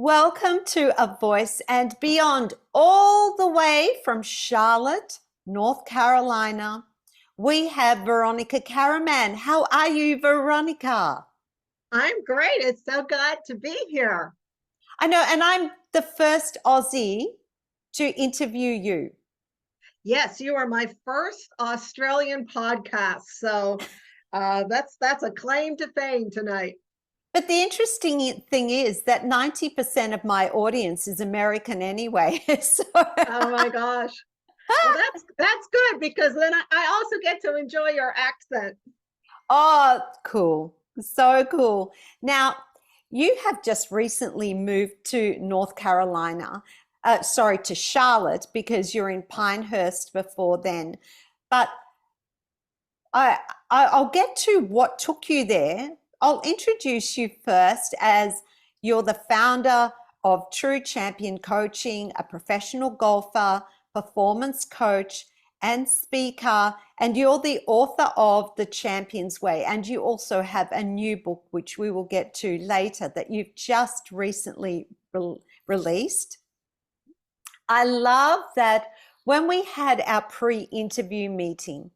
Welcome to A Voice and Beyond, all the way from Charlotte, North Carolina. We have Veronica Karaman. How are you, Veronica? I'm great. It's so glad to be here. I know, and I'm the first Aussie to interview you. Yes, you are my first Australian podcast, so that's a claim to fame tonight. But the interesting thing is that 90% of my audience is American anyway. So, Oh my gosh. Well, that's good because then I also get to enjoy your accent. oh, cool. So cool. Now, you have just recently moved to North Carolina, sorry, to Charlotte because you're in Pinehurst before then. But I, I'll get to what took you there. I'll introduce you first as you're the founder of True Champion Coaching, a professional golfer, performance coach, and speaker, and you're the author of The Champion's Way. And you also have a new book, which we will get to later, that you've just recently released. I love that when we had our pre-interview meeting,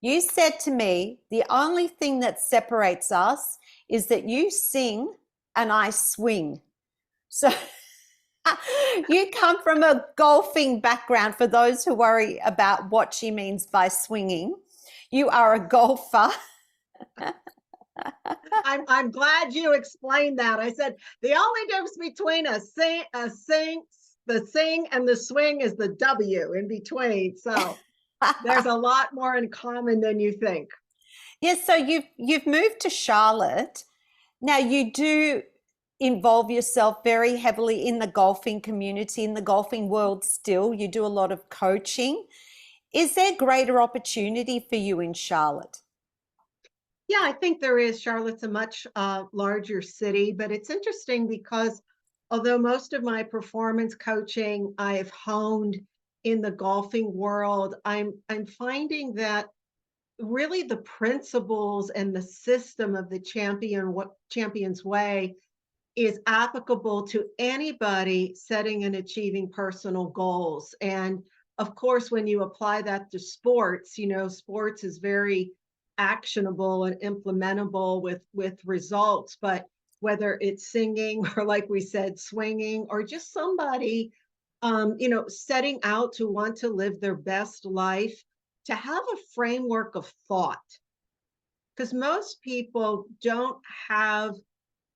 you said to me, the only thing that separates us is that you sing and I swing. So you come from a golfing background, for those who worry about what she means by swinging. You are a golfer. I'm glad you explained that. I said the only difference between the sing and the swing is the W in between. So there's a lot more in common than you think. Yes, so you've moved to Charlotte. Now you do involve yourself very heavily in the golfing community, in the golfing world still. You do a lot of coaching. Is there greater opportunity for you in Charlotte? Yeah, I think there is. Charlotte's a much larger city, but it's interesting because although most of my performance coaching I've honed in the golfing world, I'm finding that really the principles and the system of the champion's way is applicable to anybody setting and achieving personal goals. And of course, when you apply that to sports, sports is very actionable and implementable with results. But whether it's singing or, like we said, swinging, or just somebody, setting out to want to live their best life, to have a framework of thought, because most people don't have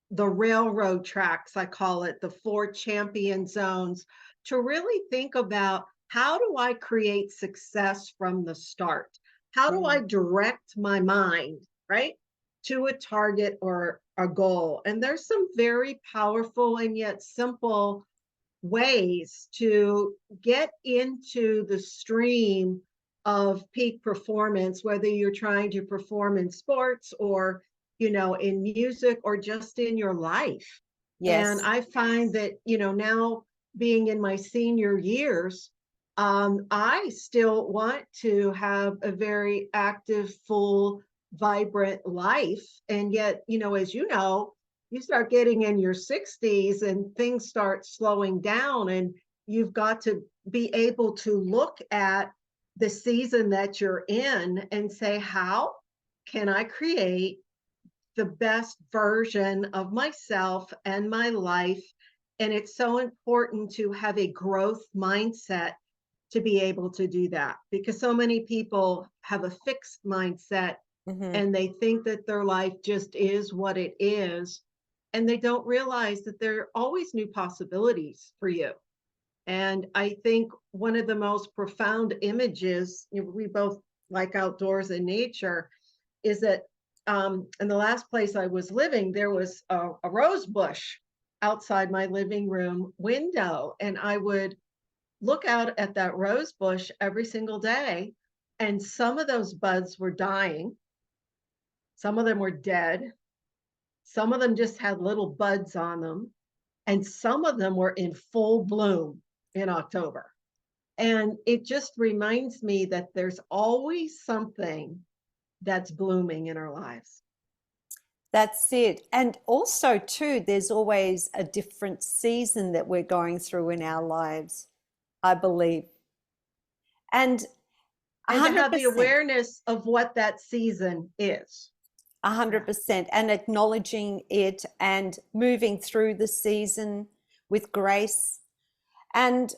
the railroad tracks, I call it, the four champion zones, to really think about, how do I create success from the start? How do I Mm. direct my mind, right, to a target or a goal? And there's some very powerful and yet simple ways to get into the stream of peak performance, whether you're trying to perform in sports or in music or just in your life. And Yes. I find that now, being in my senior years, I still want to have a very active, full, vibrant life. And yet, as you start getting in your 60s and things start slowing down, and you've got to be able to look at the season that you're in and say, how can I create the best version of myself and my life? And it's so important to have a growth mindset to be able to do that, because so many people have a fixed mindset Hmm. and they think that their life just is what it is, and they don't realize that there are always new possibilities for you. And I think one of the most profound images, we both like outdoors and nature, is that in the last place I was living, there was a rose bush outside my living room window. And I would look out at that rose bush every single day. And some of those buds were dying, some of them were dead, some of them just had little buds on them, and some of them were in full bloom in October. And it just reminds me that there's always something that's blooming in our lives. That's it. And also, too, there's always a different season that we're going through in our lives, I believe. And And to have the 100%, awareness of what that season is. Yeah, 100%, and acknowledging it and moving through the season with grace. And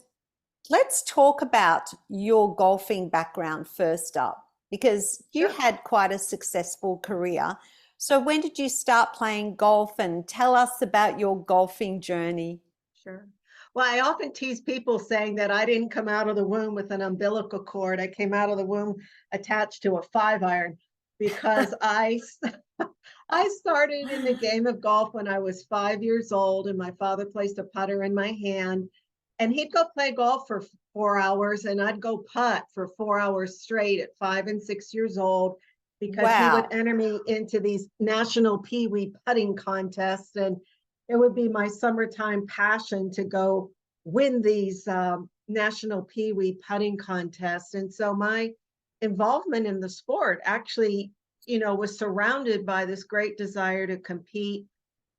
let's talk about your golfing background first up, because you sure. had quite a successful career. So when did you start playing golf, and tell us about your golfing journey? Sure. Well, I often tease people saying that I didn't come out of the womb with an umbilical cord. I came out of the womb attached to a 5 iron because I started in the game of golf when I was 5 years old, and my father placed a putter in my hand, and he'd go play golf for 4 hours, and I'd go putt for 4 hours straight at 5 and 6 years old because he would Wow. enter me into these national Pee Wee putting contests, and it would be my summertime passion to go win these national Pee Wee putting contests. And so my involvement in the sport actually, was surrounded by this great desire to compete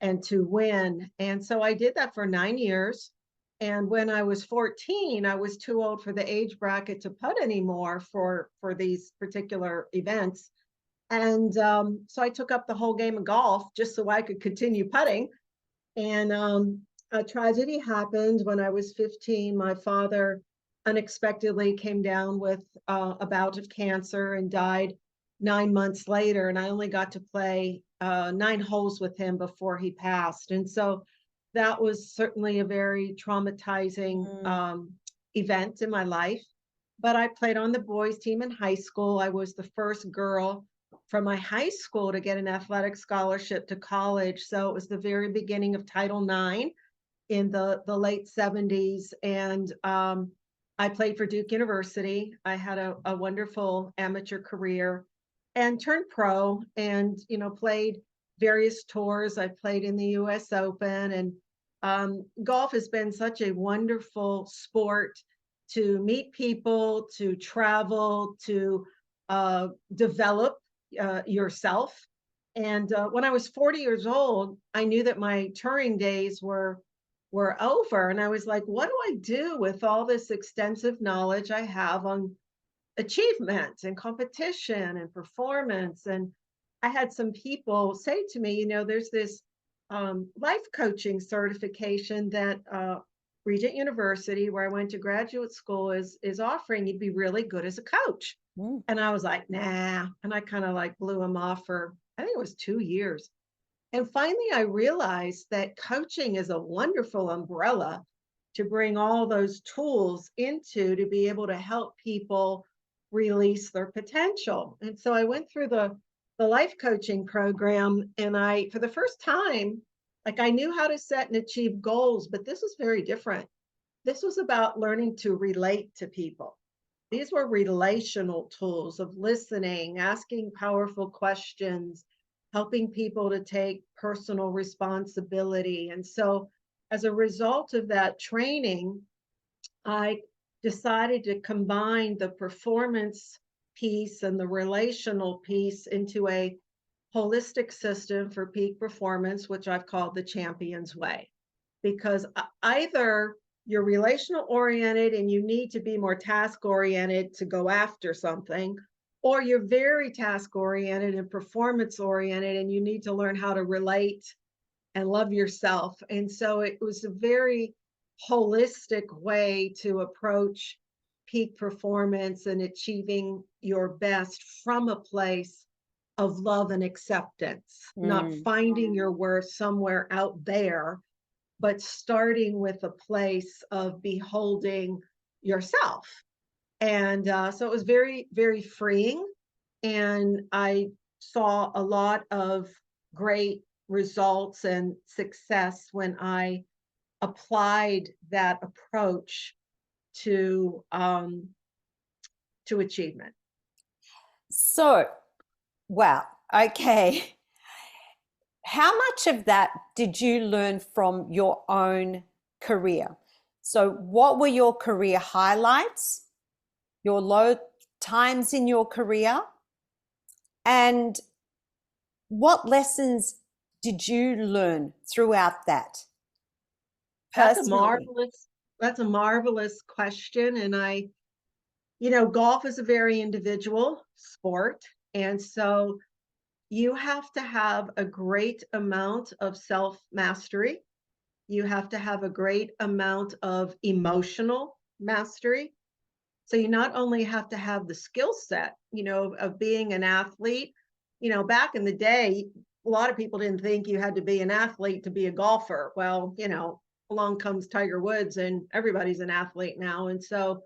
and to win. And so I did that for 9 years. And when I was 14, I was too old for the age bracket to putt anymore for these particular events. And so I took up the whole game of golf just so I could continue putting. And a tragedy happened when I was 15. My father unexpectedly came down with a bout of cancer and died 9 months later. And I only got to play 9 holes with him before he passed. And so that was certainly a very traumatizing Mm. event in my life. But I played on the boys' team in high school. I was the first girl from my high school to get an athletic scholarship to college. So it was the very beginning of Title IX in the late 70s. And I played for Duke University. I had a wonderful amateur career and turned pro and, played various tours. I played in the US Open, and golf has been such a wonderful sport to meet people, to travel, to develop yourself. And when I was 40 years old, I knew that my touring days were over, and I was like, "What do I do with all this extensive knowledge I have on achievement and competition and performance?" And I had some people say to me, there's this life coaching certification that Regent University, where I went to graduate school, is offering. You'd be really good as a coach. Mm. And I was like, nah. And I kind of like blew him off for, I think it was 2 years. And finally, I realized that coaching is a wonderful umbrella to bring all those tools into to be able to help people release their potential. And so I went through the life coaching program, and I, for the first time, like I knew how to set and achieve goals, but this was very different. This was about learning to relate to people. These were relational tools of listening, asking powerful questions, helping people to take personal responsibility. And so, as a result of that training, I decided to combine the performance piece and the relational piece into a holistic system for peak performance, which I've called the Champion's Way. Because either you're relational oriented and you need to be more task oriented to go after something, or you're very task oriented and performance oriented and you need to learn how to relate and love yourself. And so it was a very holistic way to approach peak performance and achieving your best from a place of love and acceptance, not Mm. finding your worth somewhere out there, but starting with a place of beholding yourself. And so it was very, very freeing. And I saw a lot of great results and success when I applied that approach to achievement. So, wow. Okay. How much of that did you learn from your own career? So, what were your career highlights, your low times in your career, and what lessons did you learn throughout that That's a personally? marvelous, that's a marvelous question. And golf is a very individual sport. And so you have to have a great amount of self mastery. You have to have a great amount of emotional mastery. So you not only have to have the skill set, of being an athlete. Back in the day, a lot of people didn't think you had to be an athlete to be a golfer. Well, along comes Tiger Woods and everybody's an athlete now. And so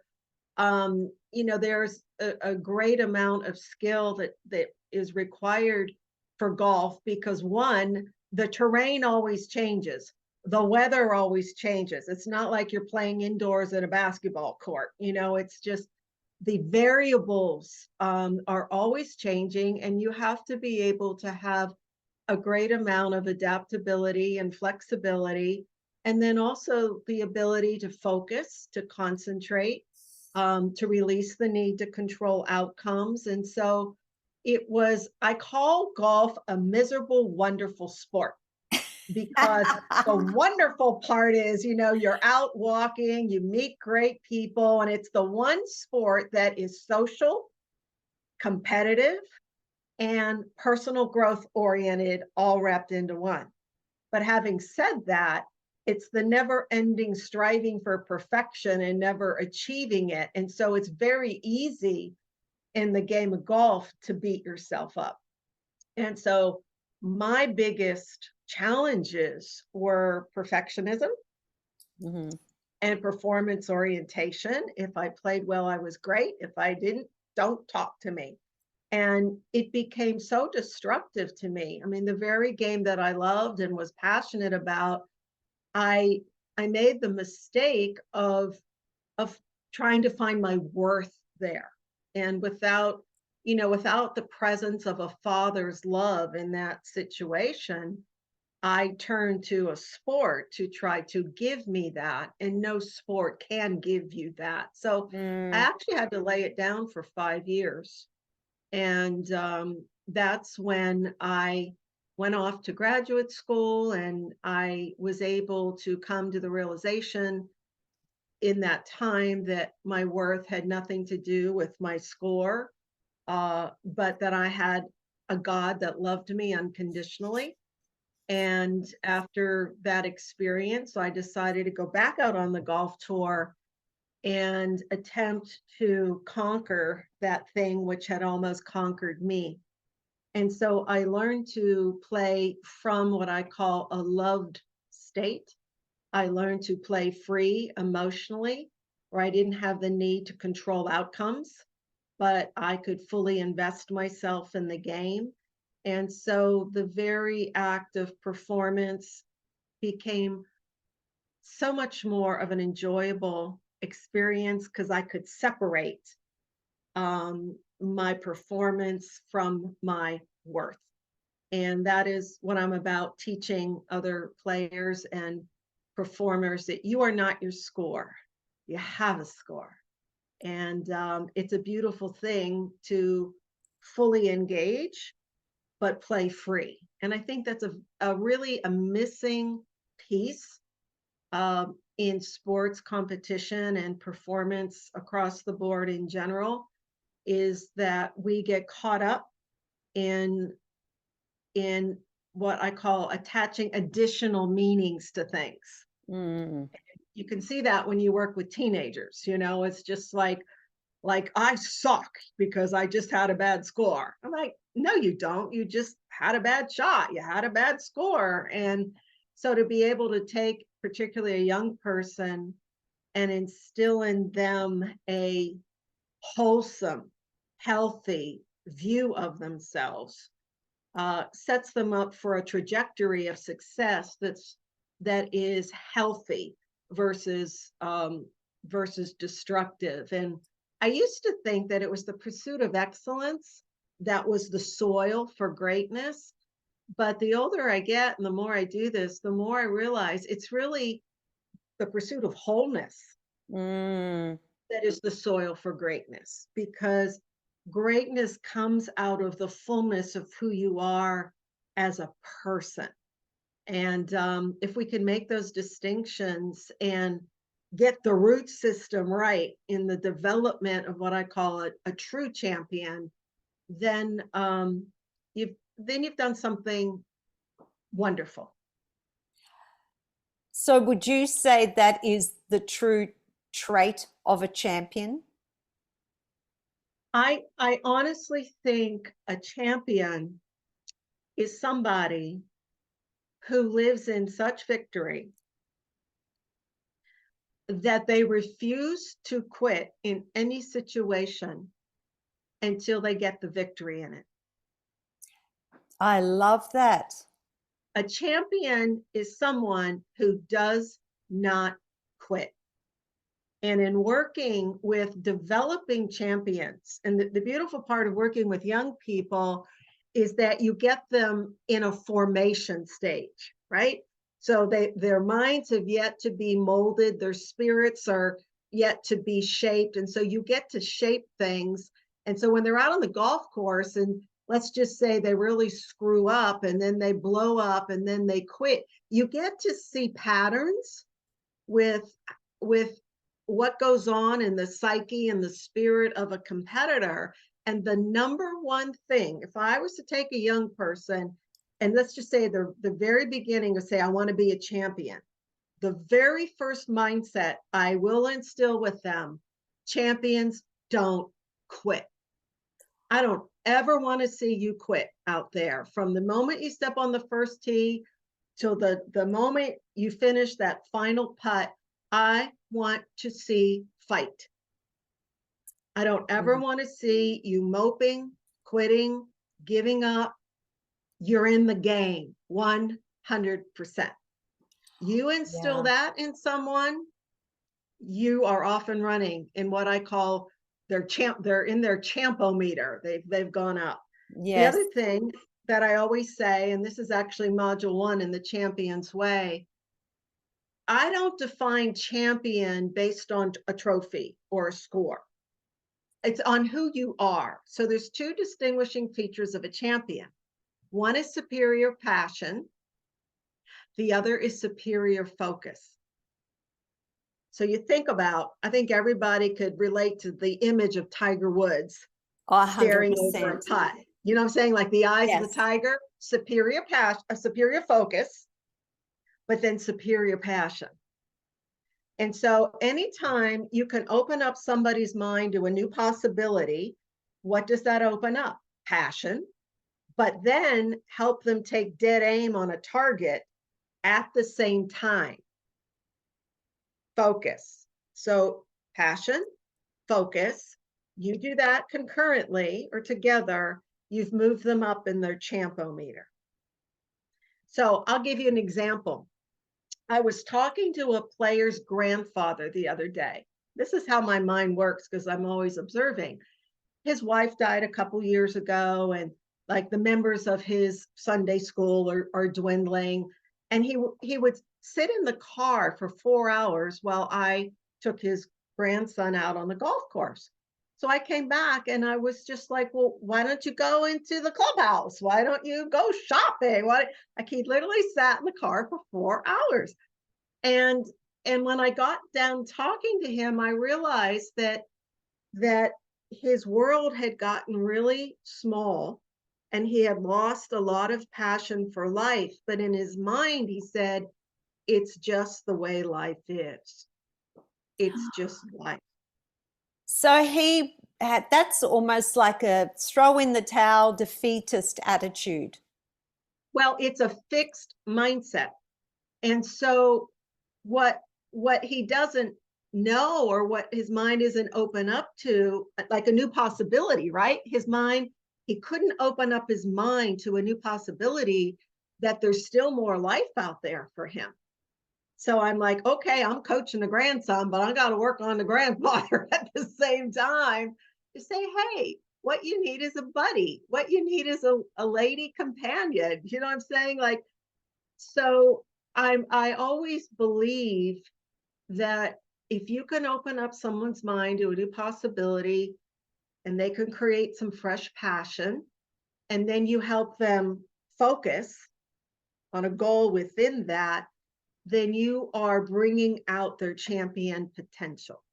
there's a great amount of skill that is required for golf because one, the terrain always changes. The weather always changes. It's not like you're playing indoors at a basketball court. It's just the variables are always changing, and you have to be able to have a great amount of adaptability and flexibility, and then also the ability to focus, to concentrate, to release the need to control outcomes. And so I call golf a miserable, wonderful sport because the wonderful part is, you're out walking, you meet great people, and it's the one sport that is social, competitive, and personal growth oriented, all wrapped into one. But having said that, it's the never ending striving for perfection and never achieving it. And so it's very easy in the game of golf to beat yourself up. And so my biggest challenges were perfectionism Mhm. and performance orientation. If I played well, I was great. If I didn't, don't talk to me. And it became so destructive to me. I mean, the very game that I loved and was passionate about, I I made the mistake of trying to find my worth there. And without the presence of a father's love in that situation, I turned to a sport to try to give me that, and no sport can give you that. So I Mm. actually had to lay it down for 5 years. And that's when I went off to graduate school, and I was able to come to the realization in that time that my worth had nothing to do with my score, but that I had a God that loved me unconditionally. And after that experience, I decided to go back out on the golf tour and attempt to conquer that thing which had almost conquered me. And so I learned to play from what I call a loved state. I learned to play free emotionally, where I didn't have the need to control outcomes, but I could fully invest myself in the game. And so the very act of performance became so much more of an enjoyable experience because I could separate my performance from my worth. And that is what I'm about, teaching other players and performers that you are not your score. You have a score. And it's a beautiful thing to fully engage, but play free. And I think that's a really a missing piece in sports competition and performance across the board in general, is that we get caught up in in what I call attaching additional meanings to things. Mm. You can see that when you work with teenagers, it's just like I suck because I just had a bad score. I'm like, no, you don't. You just had a bad shot. You had a bad score. And so to be able to take particularly a young person and instill in them a wholesome, healthy view of themselves sets them up for a trajectory of success that is healthy versus versus destructive. And I used to think that it was the pursuit of excellence that was the soil for greatness. But the older I get and the more I do this, the more I realize it's really the pursuit of wholeness Mm. that is the soil for greatness, because greatness comes out of the fullness of who you are as a person. And if we can make those distinctions and get the root system right in the development of what I call a true champion, then you've done something wonderful. So would you say that is the true trait of a champion? I honestly think a champion is somebody who lives in such victory that they refuse to quit in any situation until they get the victory in it. I love that. A champion is someone who does not quit. And in working with developing champions, and the beautiful part of working with young people is that you get them in a formation stage, right? So their minds have yet to be molded, their spirits are yet to be shaped. And so you get to shape things. And so when they're out on the golf course, and let's just say they really screw up and then they blow up and then they quit, you get to see patterns with with what goes on in the psyche and the spirit of a competitor. And the number one thing, if I was to take a young person and let's just say the very beginning of say, I want to be a champion, the very first mindset I will instill with them, champions don't quit. I don't ever want to see you quit out there. From the moment you step on the first tee till the moment you finish that final putt, I want to see fight. I don't ever want to see you moping, quitting, giving up. You're in the game 100%. You instill Yeah. that in someone, you are off and running in what I call they're in their champometer. They've gone up. The Yes. other thing that I always say, and this is actually module 1 in the Champions Way, I don't define champion based on a trophy or a score. It's on who you are. So there's 2 distinguishing features of a champion. One is superior passion. The other is superior focus. So you think about, I think everybody could relate to the image of Tiger Woods staring over a 100%. putt. You know what I'm saying? Like the eyes of the Yes. tiger, superior passion, a superior focus, but then superior passion. And so anytime you can open up somebody's mind to a new possibility, what does that open up? Passion, but then help them take dead aim on a target at the same time. Focus. So passion, focus, you do that concurrently or together, you've moved them up in their champometer. So I'll give you an example. I was talking to a player's grandfather the other day. This is how my mind works because I'm always observing. His wife died a couple years ago, and like the members of his Sunday school are dwindling. And he would sit in the car for 4 hours while I took his grandson out on the golf course. So I came back and I was just like, well, why don't you go into the clubhouse? Why don't you go shopping? Why? Like he literally sat in the car for 4 hours. And and when I got done talking to him, I realized that his world had gotten really small and he had lost a lot of passion for life. But in his mind, he said, it's just the way life is. It's just life. So he had, that's almost like a throw in the towel, defeatist attitude. Well, it's a fixed mindset. And so what he doesn't know or what his mind isn't open up to, like a new possibility, right? His mind, he couldn't open up his mind to a new possibility that there's still more life out there for him. So I'm like, okay, I'm coaching the grandson, but I got to work on the grandfather at the same time to say, hey, what you need is a buddy. What you need is a lady companion. You know what I'm saying? Like, so I always believe that if you can open up someone's mind to a new possibility and they can create some fresh passion, and then you help them focus, on a goal within that, then you are bringing out their champion potential.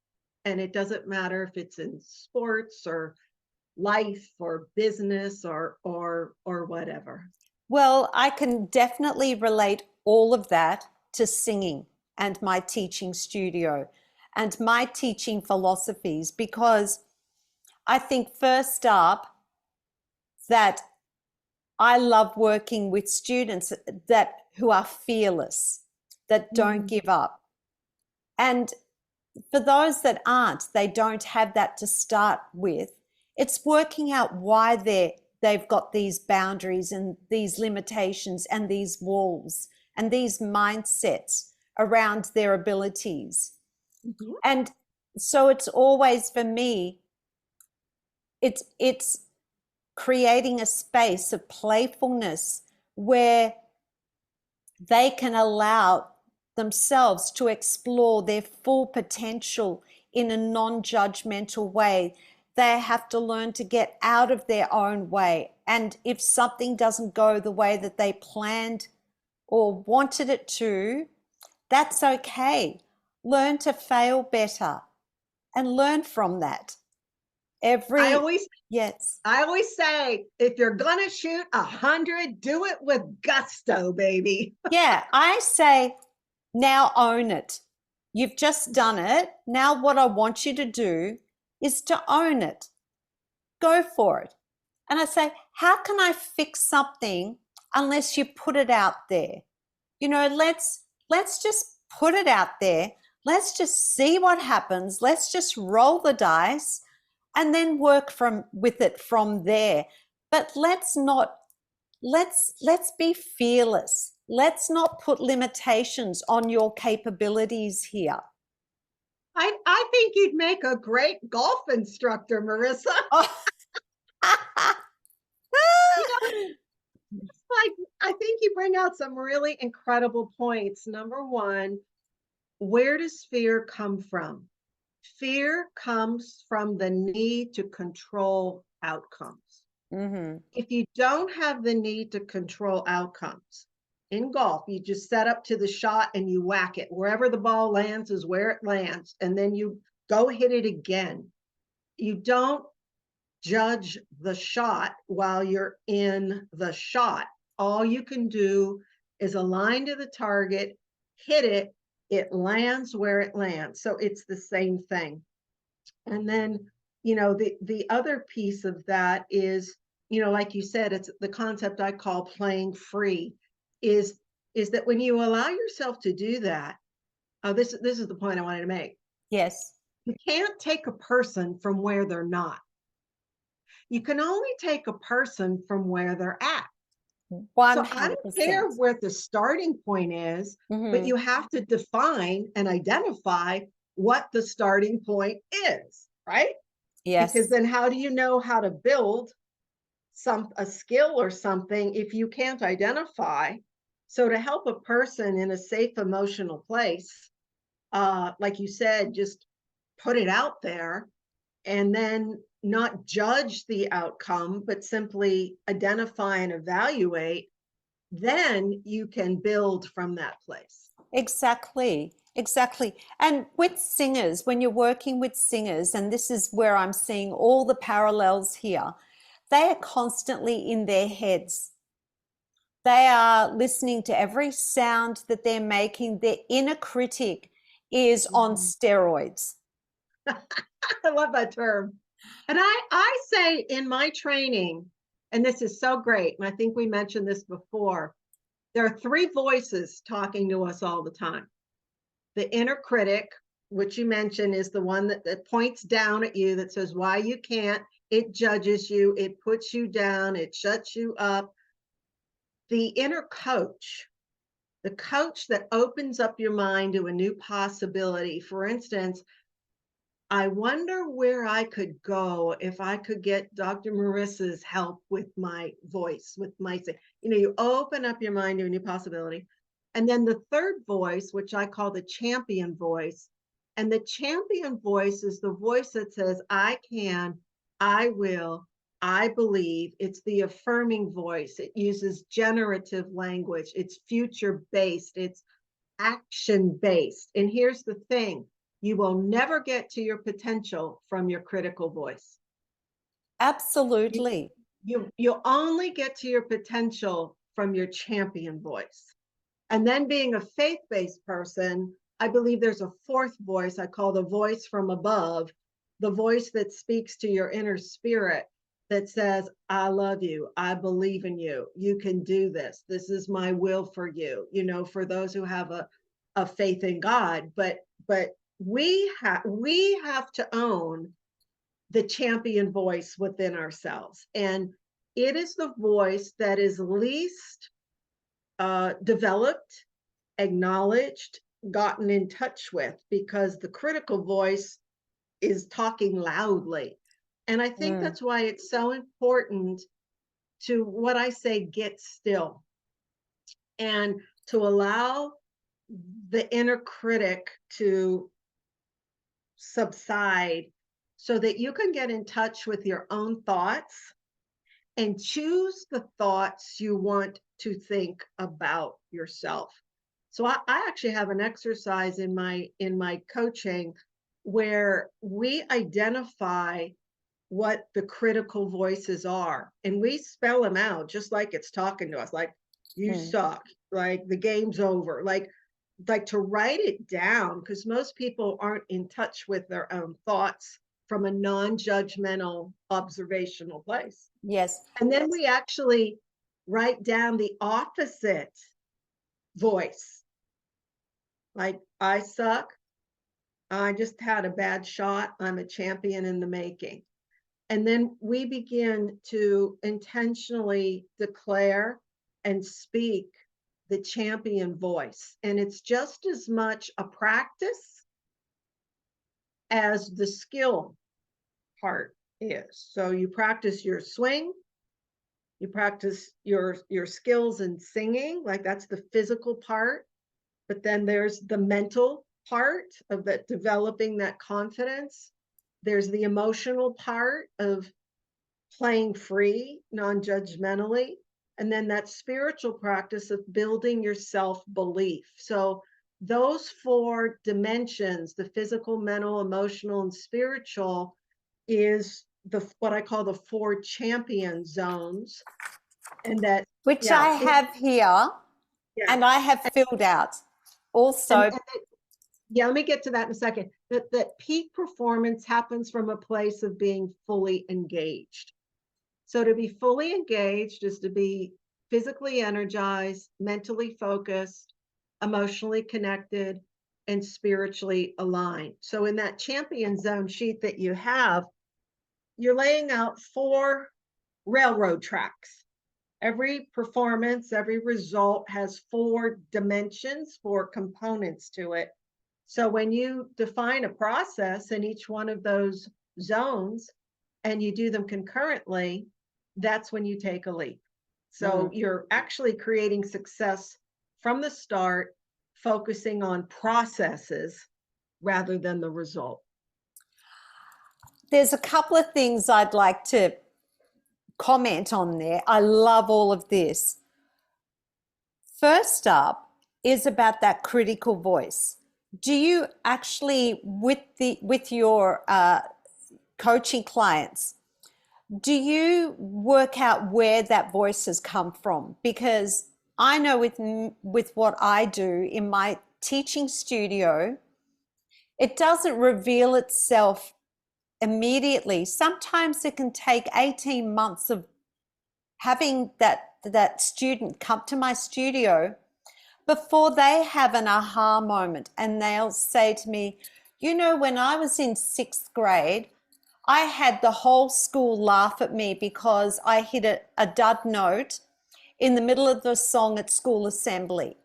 And it doesn't matter if it's in sports or life or business or whatever. Well, I can definitely relate all of that to singing and my teaching studio and my teaching philosophies, because I think first up that I love working with students that who are fearless, that don't give up. And for those that aren't, they don't have that to start with. It's working out why they've got these boundaries and these limitations and these walls and these mindsets around their abilities. Mhm. And so it's always for me, it's creating a space of playfulness where they can allow themselves to explore their full potential in a non-judgmental way. They have to learn to get out of their own way. And if something doesn't go the way that they planned or wanted it to, that's okay. Learn to fail better and learn from that. I Every, always yes. I always say, if you're gonna shoot 100, do it with gusto, baby. Yeah, I say now own it. You've just done it. Now, what I want you to do is to own it. Go for it. And I say, how can I fix something unless you put it out there? You know, let's just put it out there. Let's just see what happens. Let's just roll the dice and then work from with it from there. But let's be fearless. Let's not put limitations on your capabilities here. I think you'd make a great golf instructor, Marissa. Oh. You know, it's like I think you bring out some really incredible points. Number one, where does fear come from? Fear comes from the need to control outcomes. Mm-hmm. If you don't have the need to control outcomes in golf, you just set up to the shot and you whack it. Wherever the ball lands is where it lands. And then you go hit it again. You don't judge the shot while you're in the shot. All you can do is align to the target, hit it, it lands where it lands. So it's the same thing. And then, the other piece of that is, like you said, it's the concept I call playing free, is is that when you allow yourself to do that, this is the point I wanted to make. Yes. You can't take a person from where they're not. You can only take a person from where they're at. So I don't care 100%. where the starting point is, but Mm-hmm. you have to define and identify what the starting point is, right? Because Yes. then how do you know how to build a skill or something if you can't identify? So to help a person in a safe emotional place, like you said, just put it out there and then not judge the outcome, but simply identify and evaluate, then you can build from that place. Exactly. Exactly. And with singers, when you're working with singers, and this is where I'm seeing all the parallels here, they are constantly in their heads. They are listening to every sound that they're making. Their inner critic is on Mhm. steroids. I love that term. And I say in my training, and this is so great, and I think we mentioned this before, there are three voices talking to us all the time. The inner critic, which you mentioned, is the one that points down at you, that says why you can't. It judges you, it puts you down, it shuts you up. The inner coach, the coach that opens up your mind to a new possibility. For instance, I wonder where I could go if I could get Dr. Marissa's help with my voice, with my, you open up your mind to a new possibility. And then the third voice, which I call the champion voice. And the champion voice is the voice that says, I can, I will, I believe it's the affirming voice. It uses generative language. It's future based. It's action based. And here's the thing, you will never get to your potential from your critical voice. You, Absolutely. you'll only get to your potential from your champion voice. And then being a faith-based person, I believe there's a fourth voice I call the voice from above, the voice that speaks to your inner spirit that says, I love you, I believe in you, you can do this, this is my will for you, you know, for those who have a faith in God. But we have to own the champion voice within ourselves. And it is the voice that is least developed, acknowledged, gotten in touch with, because the critical voice is talking loudly. And I think that's why it's so important to, what I say, get still and to allow the inner critic to subside so that you can get in touch with your own thoughts and choose the thoughts you want to think about yourself. So I actually have an exercise in my coaching where we identify what the critical voices are, and we spell them out just like it's talking to us, like you suck, like the game's over, like to write it down, because most people aren't in touch with their own thoughts from a non-judgmental observational place. Yes. And then we actually write down the opposite voice, like I suck, I just had a bad shot, I'm a champion in the making. And then we begin to intentionally declare and speak the champion voice. And it's just as much a practice as the skill part is. So you practice your swing, you practice your skills in singing, like that's the physical part. But then there's the mental part of that, developing that confidence. There's the emotional part of playing free, non-judgmentally, and then that spiritual practice of building your self-belief. So those four dimensions, the physical, mental, emotional, and spiritual, is the what I call the four champion zones. And that, Which yeah, I have here yeah. and I have filled out also. And yeah, let me get to that in a second. That peak performance happens from a place of being fully engaged. So to be fully engaged is to be physically energized, mentally focused, emotionally connected, and spiritually aligned. So in that champion zone sheet that you have, you're laying out 4 railroad tracks. Every performance, every result has 4 dimensions, 4 components to it. So when you define a process in each one of those zones and you do them concurrently, that's when you take a leap. So you're actually creating success from the start, focusing on processes rather than the result. There's a couple of things I'd like to comment on there. I love all of this. First up is about that critical voice. Do you actually, with your coaching clients, do you work out where that voice has come from? Because I know with what I do in my teaching studio, it doesn't reveal itself immediately. Sometimes it can take 18 months of having that student come to my studio before they have an aha moment, and they'll say to me, you know, when I was in 6th grade, I had the whole school laugh at me because I hit a dud note in the middle of the song at school assembly.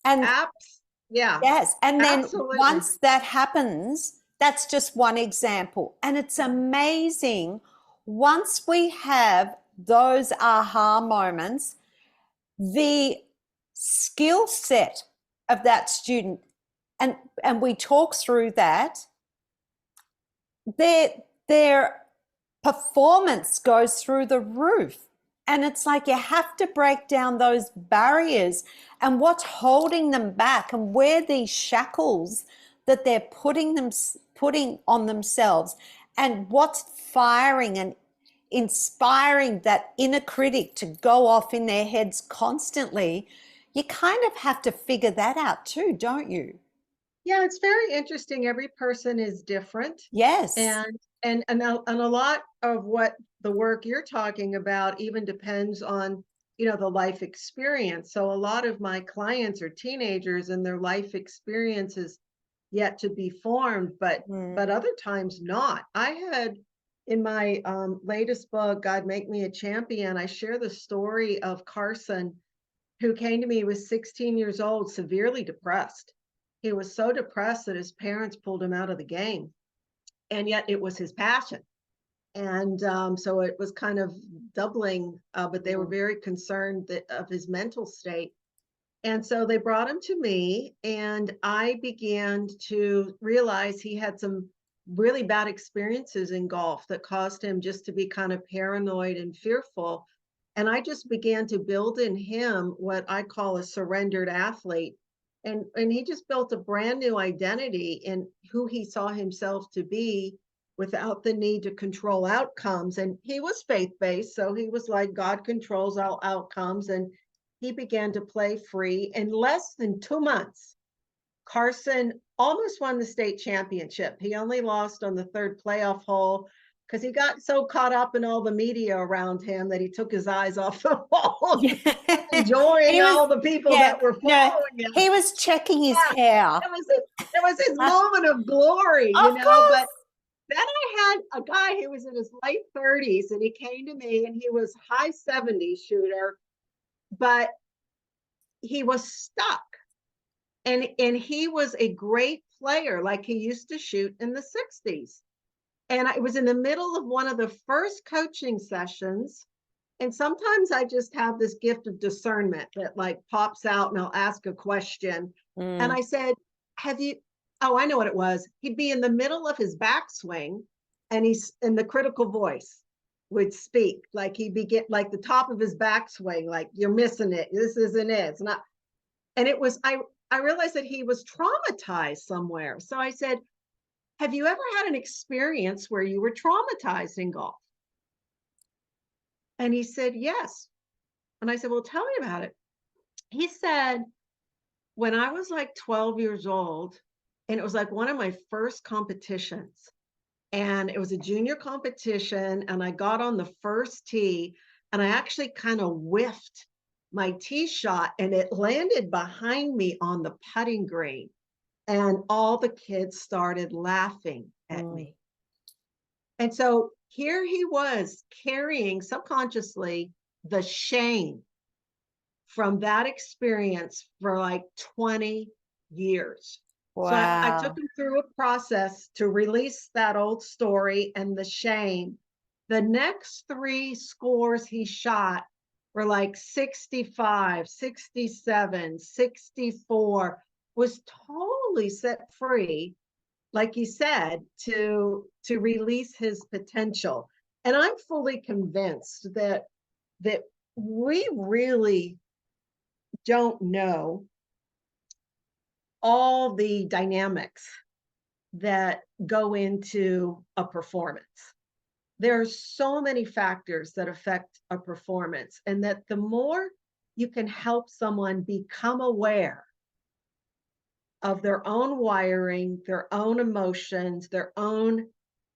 And Yeah, yes, and then absolutely. once that happens, that's just one example. And it's amazing once we have those aha moments, the skill set of that student, and we talk through that, they're performance goes through the roof. And it's like you have to break down those barriers and what's holding them back and where these shackles that they're putting on themselves and what's firing and inspiring that inner critic to go off in their heads constantly. You kind of have to figure that out too, don't you? Yeah, it's very interesting. Every person is different. Yes. And a lot of what the work you're talking about even depends on, the life experience. So a lot of my clients are teenagers and their life experience is yet to be formed, but Mm. but other times not. I had in my latest book, God Make Me a Champion, I share the story of Carson, who came to me, was 16 years old, severely depressed. He was so depressed that his parents pulled him out of the game, and yet it was his passion. And so it was kind of doubling, but they were Mm. very concerned of his mental state. And so they brought him to me, and I began to realize he had some really bad experiences in golf that caused him just to be kind of paranoid and fearful. And I just began to build in him what I call a surrendered athlete. And he just built a brand new identity in who he saw himself to be without the need to control outcomes. And he was faith-based, so he was like, God controls all outcomes. And he began to play free. In less than 2 months, Carson almost won the state championship. He only lost on the third playoff hole because he got so caught up in all the media around him that he took his eyes off the ball, Yeah. enjoying He was, all the people yeah, that were no, following him. he was checking his Yeah, hair. it was his Uh, moment of glory, of But course. then I had a guy who was in his late 30s, and he came to me, and he was high 70s shooter, but he was stuck. And he was a great player, like he used to shoot in the 60s. And I was in the middle of one of the first coaching sessions. And sometimes I just have this gift of discernment that like pops out, and I'll ask a question. And Mm. I said, have you, oh, I know what it was. He'd be in the middle of his backswing, and he's in the critical voice would speak. Like he'd be like the top of his backswing, like, you're missing it. This isn't it. It's not. And it was, I realized that he was traumatized somewhere. So I said, have you ever had an experience where you were traumatized in golf? And he said, yes. And I said, well, tell me about it. He said, when I was like 12 years old, and it was like one of my first competitions, and it was a junior competition, and I got on the first tee, and I actually kind of whiffed my tee shot, and it landed behind me on the putting green. And all the kids started laughing at Mm. me. And so here he was carrying subconsciously the shame from that experience for like 20 years. So I took Wow. him through a process to release that old story and the shame. The next three scores he shot were like 65, 67, 64, was totally set free, like you said, to release his potential. And I'm fully convinced that we really don't know all the dynamics that go into a performance. There are so many factors that affect a performance, and that the more you can help someone become aware of their own wiring, their own emotions, their own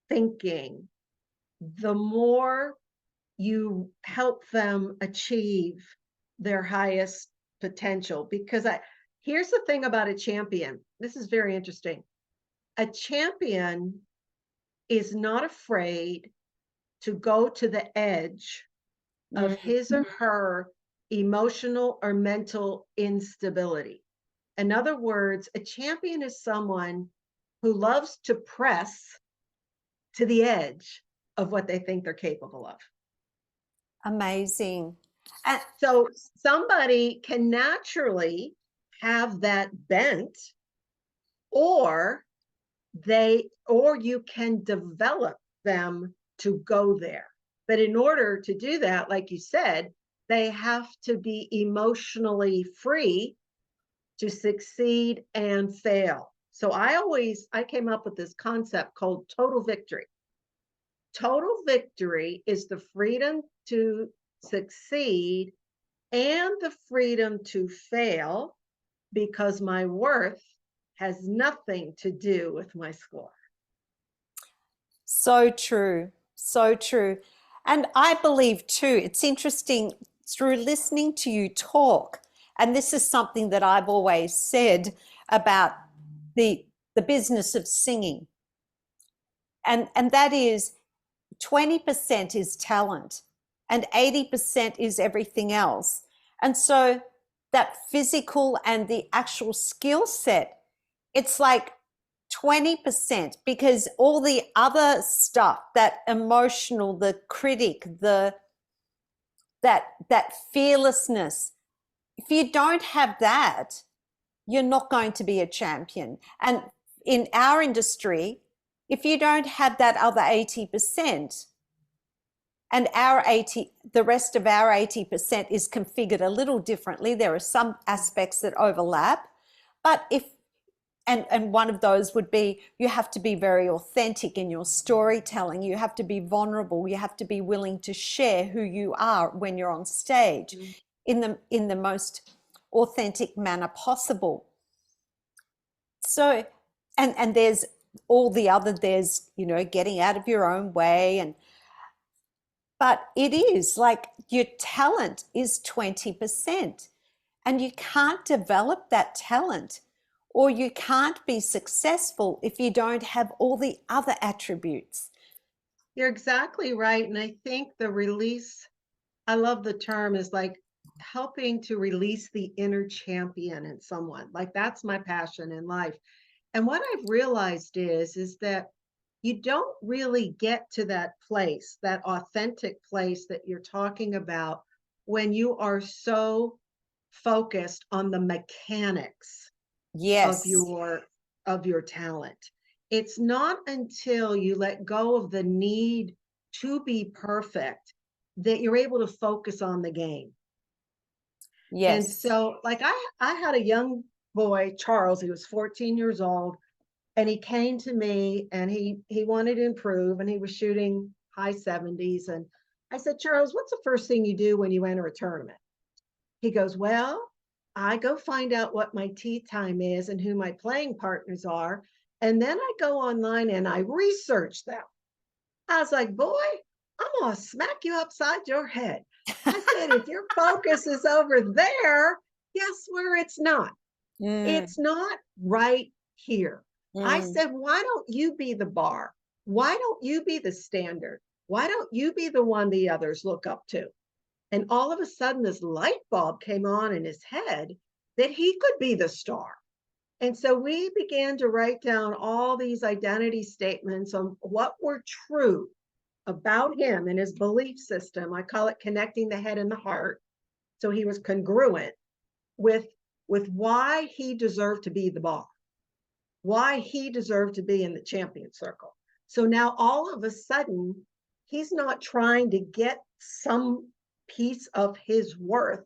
thinking, the more you help them achieve their highest potential. Because here's the thing about a champion. This is very interesting. A champion is not afraid to go to the edge of Mm. his or her emotional or mental instability. In other words, a champion is someone who loves to press to the edge of what they think they're capable of. Amazing. And So somebody can naturally have that bent, or you can develop them to go there. But in order to do that, like you said, they have to be emotionally free to succeed and fail. So I came up with this concept called total victory. Total victory is the freedom to succeed and the freedom to fail, because my worth has nothing to do with my score. So true. So true. And I believe too, it's interesting through listening to you talk, and this is something that I've always said about the business of singing. And that is 20% is talent and 80% is everything else. And so that physical and the actual skill set, it's like 20%, because all the other stuff, that emotional, the critic, that fearlessness, if you don't have that, you're not going to be a champion. And in our industry, if you don't have that other 80%, and the rest of our 80% is configured a little differently, there are some aspects that overlap, but and one of those would be, you have to be very authentic in your storytelling. You have to be vulnerable. You have to be willing to share who you are when you're on stage in the most authentic manner possible. So, and there's all the other, there's, getting out of your own way, but it is like your talent is 20%, and you can't develop that talent, or you can't be successful if you don't have all the other attributes. You're exactly right. And I think the release, I love the term, is like helping to release the inner champion in someone. Like that's my passion in life. And what I've realized is that you don't really get to that place, that authentic place that you're talking about, when you are so focused on the mechanics of Yes. your talent. It's not until you let go of the need to be perfect that you're able to focus on the game. And Yes. so, like, I had a young boy, Charles. He was 14 years old, and he came to me and he wanted to improve, and he was shooting high 70s. And I said, Charles, what's the first thing you do when you enter a tournament? He goes, well, I go find out what my tee time is and who my playing partners are, and then I go online and I research them. I was like, boy, I'm gonna smack you upside your head. I said, if your focus is over there, guess where it's not? Mm, It's not right here. I mm. said, why don't you be the bar? Why don't you be the standard? Why don't you be the one the others look up to? And all of a sudden, this light bulb came on in his head that he could be the star. And so we began to write down all these identity statements on what were true about him and his belief system. I call it connecting the head and the heart. So he was congruent with why he deserved to be the bar, why he deserved to be in the champion circle. So now all of a sudden, he's not trying to get some piece of his worth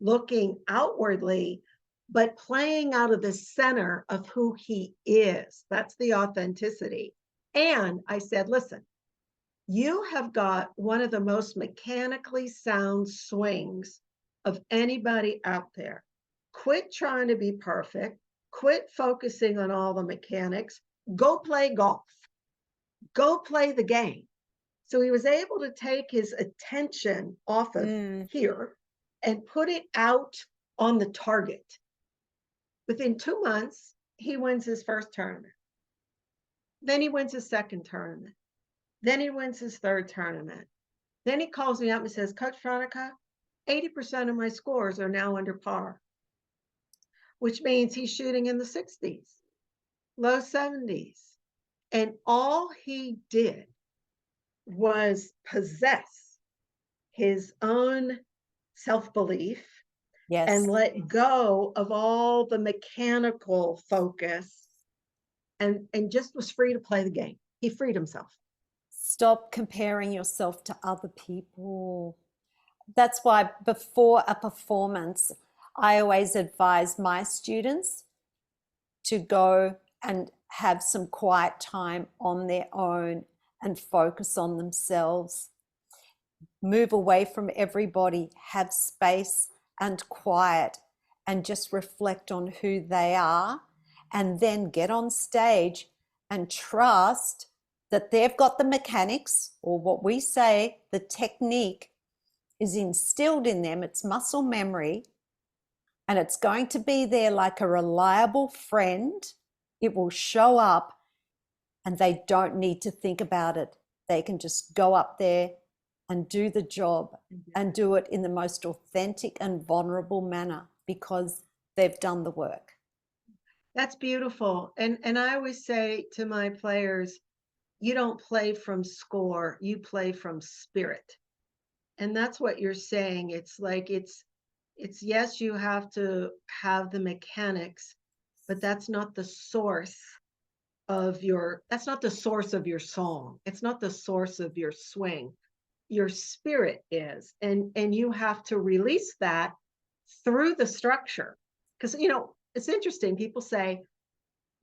looking outwardly, but playing out of the center of who he is. That's the authenticity. And I said, listen, you have got one of the most mechanically sound swings of anybody out there. Quit trying to be perfect. Quit focusing on all the mechanics. Go play golf. Go play the game. So he was able to take his attention off of here and put it out on the target. Within 2 months, he wins his first tournament. Then he wins his second tournament. Then he wins his third tournament. Then he calls me up and says, Coach Veronica, 80% of my scores are now under par, which means he's shooting in the 60s, low 70s. And all he did was possess his own self-belief and Yes. let go of all the mechanical focus, and just was free to play the game. He freed himself. Stop comparing yourself to other people. That's why before a performance, I always advise my students to go and have some quiet time on their own and focus on themselves. Move away from everybody, have space and quiet, and just reflect on who they are, and then get on stage and trust that they've got the mechanics, or what we say, the technique is instilled in them. It's muscle memory, and it's going to be there like a reliable friend. It will show up, and they don't need to think about it. They can just go up there and do the job and do it in the most authentic and vulnerable manner because they've done the work. That's beautiful. And I always say to my players, you don't play from score, you play from spirit. And that's what you're saying. It's like it's yes, you have to have the mechanics, but that's not the source of your song. It's not the source of your swing. Your spirit is. And you have to release that through the structure. Because it's interesting. People say,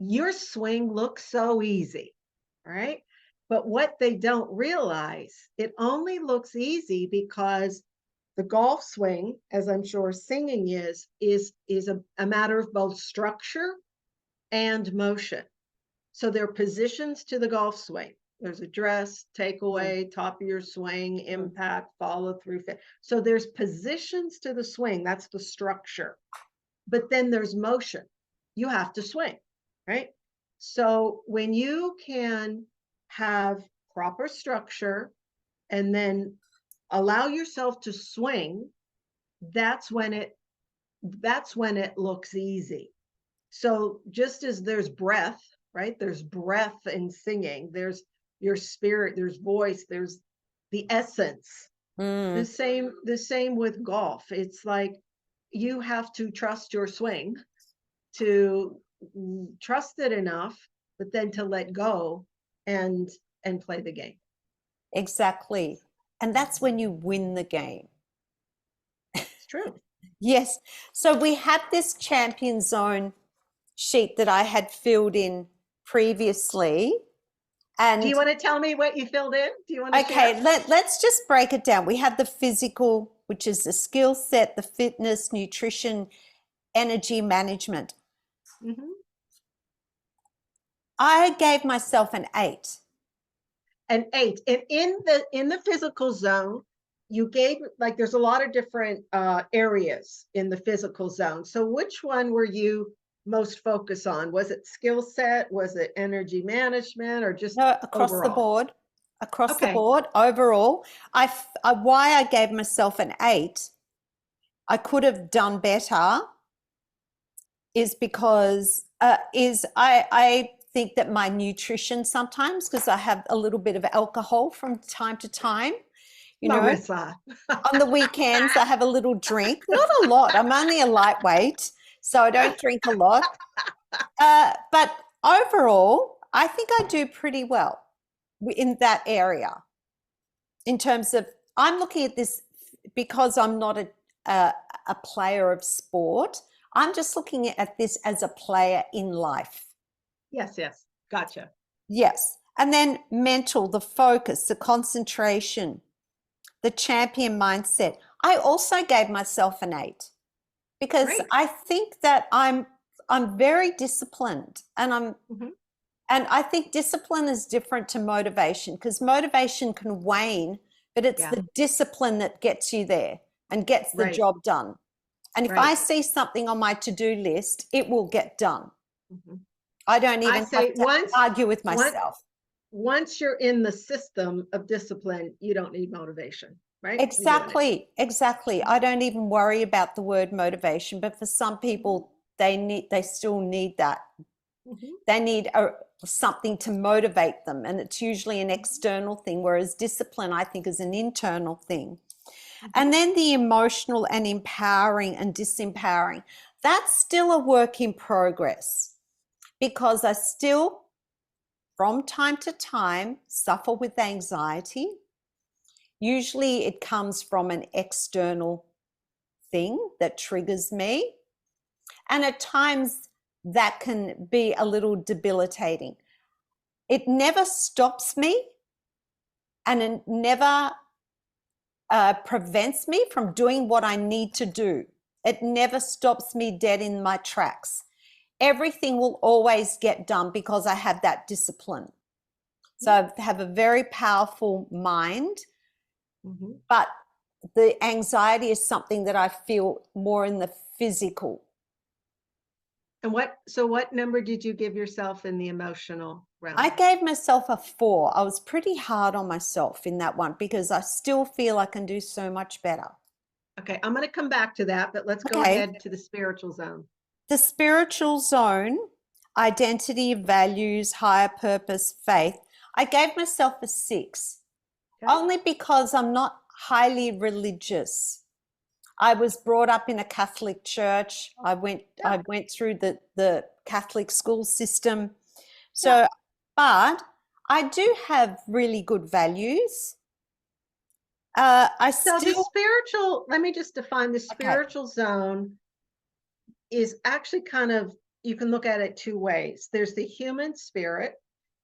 your swing looks so easy, right? But what they don't realize, it only looks easy because the golf swing, as I'm sure singing is a matter of both structure and motion. So there are positions to the golf swing. There's address, takeaway, top of your swing, impact, follow through. So there's positions to the swing. That's the structure. But then there's motion. You have to swing, right? So when you can have proper structure and then allow yourself to swing, that's when it looks easy. So just as there's breath, right? There's breath in singing. There's your spirit, there's voice, there's the essence. The same with golf. It's like you have to trust your swing, to trust it enough, but then to let go and play the game. Exactly. And that's when you win the game. It's true. Yes. So we had this champion zone sheet that I had filled in previously. And do you want to tell me what you filled in? Do you want to okay, share? let's just break it down. We had the physical, which is the skill set, the fitness, nutrition, energy management. Mm-hmm. I gave myself an 8. An 8. And in the physical zone, you gave, like, there's a lot of different areas in the physical zone. So which one were you most focused on? Was it skill set? Was it energy management, or just No, across overall? the board. Across the Okay. board, overall. Why I gave myself an 8, I could have done better, is because I think that my nutrition sometimes, because I have a little bit of alcohol from time to time, Marissa. on the weekends I have a little drink, not a lot. I'm only a lightweight, so I don't drink a lot. But overall, I think I do pretty well in that area. In terms of, I'm looking at this because I'm not a player of sport. I'm just looking at this as a player in life. Yes, gotcha. Yes. And then mental, the focus, the concentration, the champion mindset. I also gave myself an 8 because Great. I think that I'm very disciplined, and and I think discipline is different to motivation, because motivation can wane, but it's the discipline that gets you there and gets the job done. And if I see something on my to-do list, it will get done. I don't even have to argue with myself. Once you're in the system of discipline, you don't need motivation, right? Exactly. I don't even worry about the word motivation, but for some people, they still need that. They need something to motivate them, and it's usually an external thing, whereas discipline, I think, is an internal thing. And then the emotional and empowering and disempowering, that's still a work in progress, because I still from time to time, suffer with anxiety. Usually it comes from an external thing that triggers me. And at times that can be a little debilitating. It never stops me, and it never prevents me from doing what I need to do. It never stops me dead in my tracks. Everything will always get done because I have that discipline. So I have a very powerful mind, but the anxiety is something that I feel more in the physical. And what number did you give yourself in the emotional realm? I gave myself a 4. I was pretty hard on myself in that one because I still feel I can do so much better. Okay, I'm going to come back to that, but let's go ahead to the spiritual zone. The spiritual zone, identity, values, higher purpose, faith. I gave myself a 6, only because I'm not highly religious. I was brought up in a Catholic church. I went through the Catholic school system. So, but I do have really good values. The spiritual, let me just define the spiritual zone is actually kind of, you can look at it 2 ways. There's the human spirit,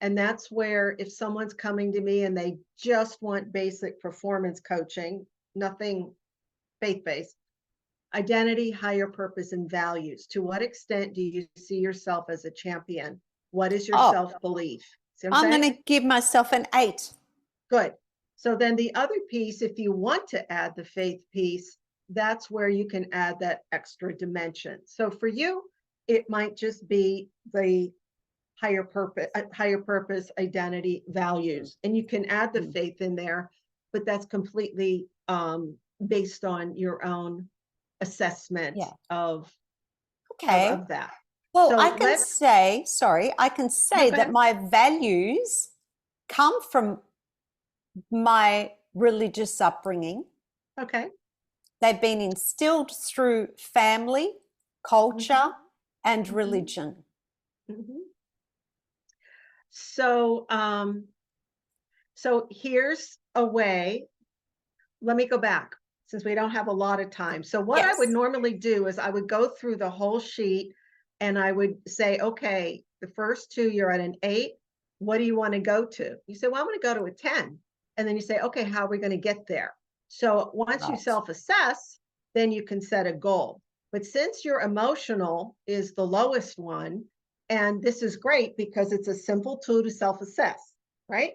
and that's where if someone's coming to me and they just want basic performance coaching, nothing faith-based, identity, higher purpose, and values. To what extent do you see yourself as a champion? What is your self-belief? I'm going to give myself an 8. Good. So then the other piece, if you want to add the faith piece, that's where you can add that extra dimension. So for you, it might just be the higher purpose, identity, values, and you can add the faith in there, but that's completely based on your own assessment of that. Well, so I can say that my values come from my religious upbringing. Okay. They've been instilled through family, culture, and religion. So, so here's a way. Let me go back since we don't have a lot of time. So what I would normally do is I would go through the whole sheet and I would say, okay, the first 2, you're at an 8. What do you want to go to? You say, well, I'm going to go to a 10. And then you say, okay, how are we going to get there? So once you self-assess, then you can set a goal. But since your emotional is the lowest one, and this is great because it's a simple tool to self-assess, right?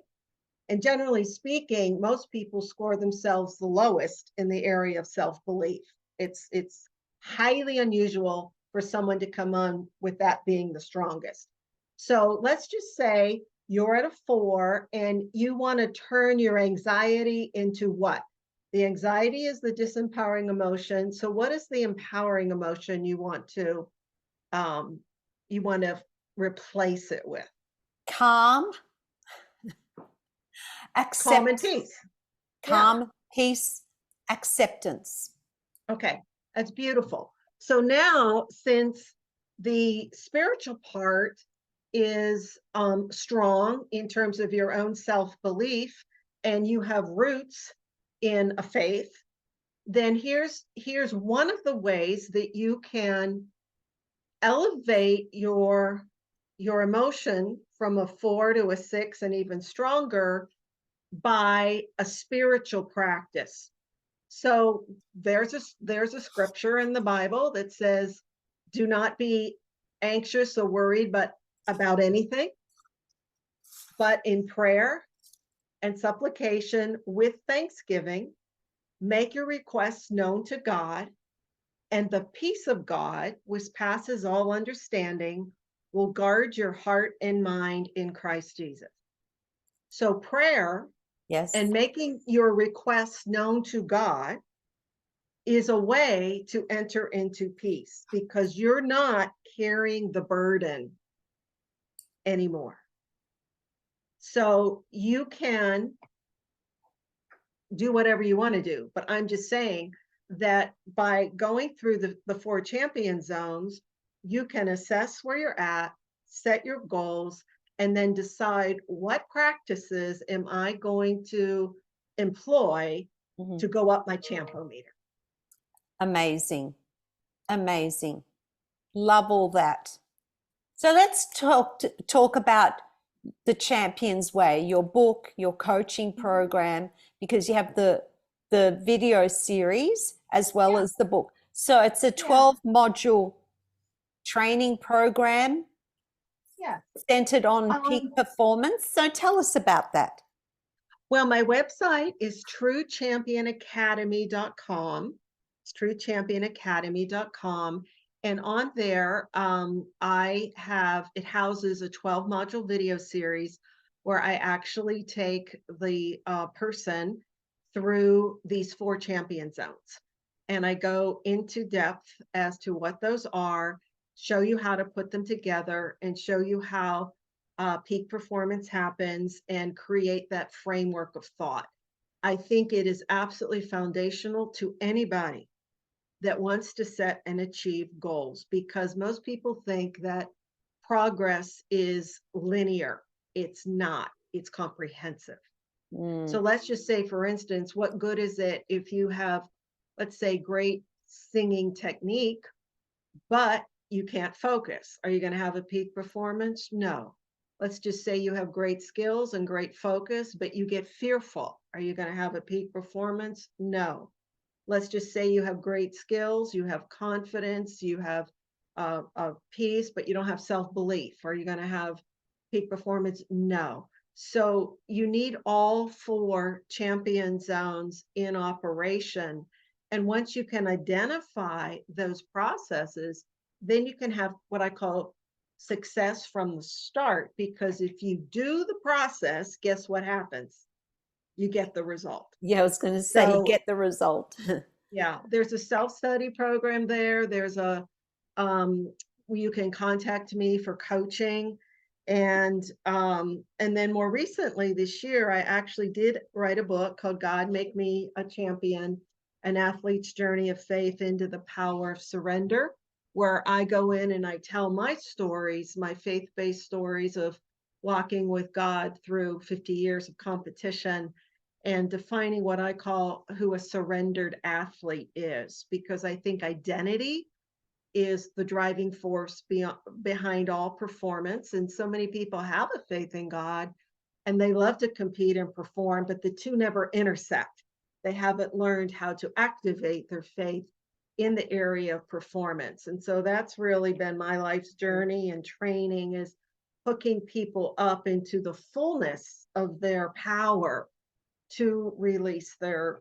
And generally speaking, most people score themselves the lowest in the area of self-belief. It's highly unusual for someone to come on with that being the strongest. So let's just say you're at a 4 and you want to turn your anxiety into what? The anxiety is the disempowering emotion. So what is the empowering emotion you want to replace it with? Calm. Calm and peace. Calm, peace, acceptance. Okay, that's beautiful. So now, since the spiritual part is strong in terms of your own self-belief, and you have roots in a faith, then here's one of the ways that you can elevate your emotion from a 4 to a 6 and even stronger by a spiritual practice. So there's a scripture in the Bible that says, do not be anxious or worried about anything, but in prayer and supplication with thanksgiving, make your requests known to God, and the peace of God, which passes all understanding, will guard your heart and mind in Christ Jesus. So prayer and making your requests known to God is a way to enter into peace because you're not carrying the burden anymore. So you can do whatever you want to do, but I'm just saying that by going through the 4 champion zones, you can assess where you're at, set your goals, and then decide what practices am I going to employ Mhm. to go up my champometer. Amazing. Amazing. Love all that. So let's talk about the Champion's Way, your book, your coaching program, because you have the video series as well Yeah, as the book. So it's a yeah, 12 module training program yeah. centered on peak Um, performance. So tell us about that. well, my website is truechampionacademy.com. It's truechampionacademy.com. And on there, it houses a 12 module video series where I actually take the person through these 4 champion zones. And I go into depth as to what those are, show you how to put them together, and show you how peak performance happens and create that framework of thought. I think it is absolutely foundational to anybody that wants to set and achieve goals, because most people think that progress is linear. It's not, it's comprehensive. So Mm, let's just say, for instance, what good is it if you have, let's say, great singing technique, but you can't focus? Are you going to have a peak performance? No. Let's just say you have great skills and great focus, but you get fearful. Are you going to have a peak performance? No. Let's just say you have great skills, you have confidence, you have peace, but you don't have self belief. Are you going to have peak performance? No. So you need all 4 champion zones in operation. And once you can identify those processes, then you can have what I call success from the start. Because if you do the process, guess what happens? You get the result. yeah, I was going to say, So get the result. yeah, there's a self-study program there. There's a um you can contact me for coaching. And then more recently this year, I actually did write a book called God Make Me a Champion: An Athlete's Journey of Faith into the Power of Surrender, where I go in and I tell my stories, my faith-based stories of walking with God through 50 years of competition, and defining what I call who a surrendered athlete is, because I think identity is the driving force behind all performance. And so many people have a faith in God and they love to compete and perform, but the two never intersect. They haven't learned how to activate their faith in the area of performance. And so that's really been my life's journey and training, is hooking people up into the fullness of their power to release their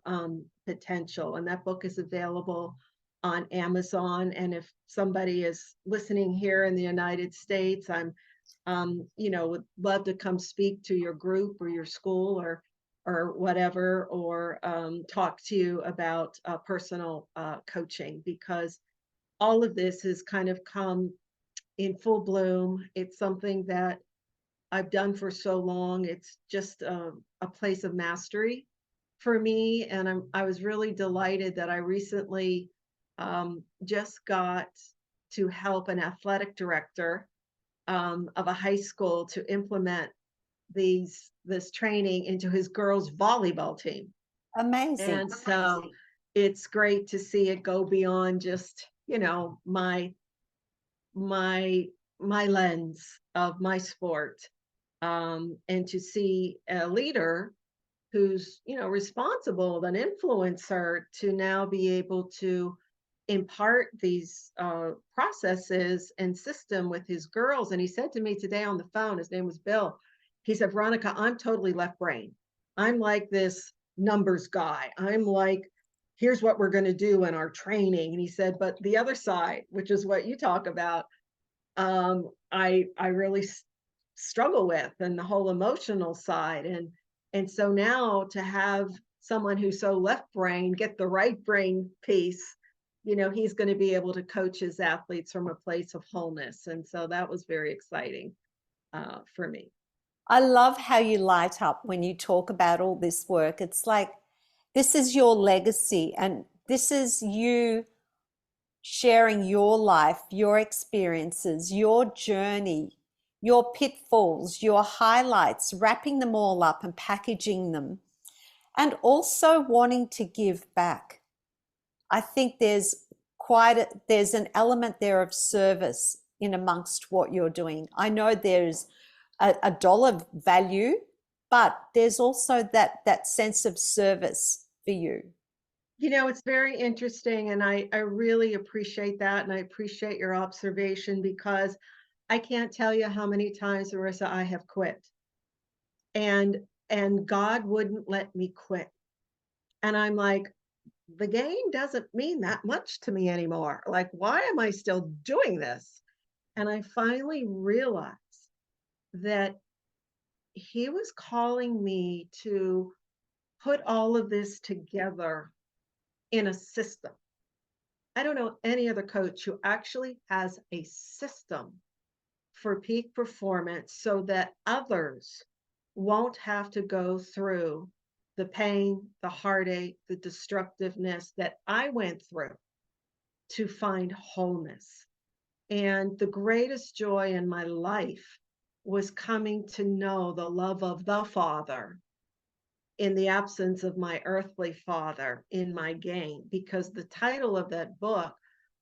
potential. And that book is available on Amazon. And if somebody is listening here in the United States, would love to come speak to your group or your school or whatever, or talk to you about personal coaching, because all of this has kind of come in full bloom. It's something that I've done for so long. It's just a place of mastery for me. And I was really delighted that I recently just got to help an athletic director of a high school to implement this training into his girls volleyball team. Amazing. And so it's great to see it go beyond just, my my lens of my sport, and to see a leader who's responsible, an influencer, to now be able to impart these processes and system with his girls. And he said to me today on the phone, his name was Bill, he said, Veronica, I'm totally left brain. I'm like this numbers guy. I'm like, here's what we're going to do in our training. And he said, but the other side, which is what you talk about, I really struggle with, and the whole emotional side. And so now to have someone who's so left brain get the right brain piece, he's going to be able to coach his athletes from a place of wholeness. And so that was very exciting for me. I love how you light up when you talk about all this work. It's like this is your legacy and this is you sharing your life, your experiences, your journey, your pitfalls, your highlights, wrapping them all up and packaging them, and also wanting to give back. I think there's an element there of service in amongst what you're doing. I know there's a dollar value, but there's also that sense of service for you. You know, it's very interesting, and I really appreciate that, and I appreciate your observation because I can't tell you how many times, Marissa, I have quit, and God wouldn't let me quit. And I'm like, the game doesn't mean that much to me anymore. Like, why am I still doing this? And I finally realized that he was calling me to put all of this together in a system. I don't know any other coach who actually has a system for peak performance so that others won't have to go through the pain, the heartache, the destructiveness that I went through to find wholeness. And the greatest joy in my life was coming to know the love of the Father in the absence of my earthly father in my game, because the title of that book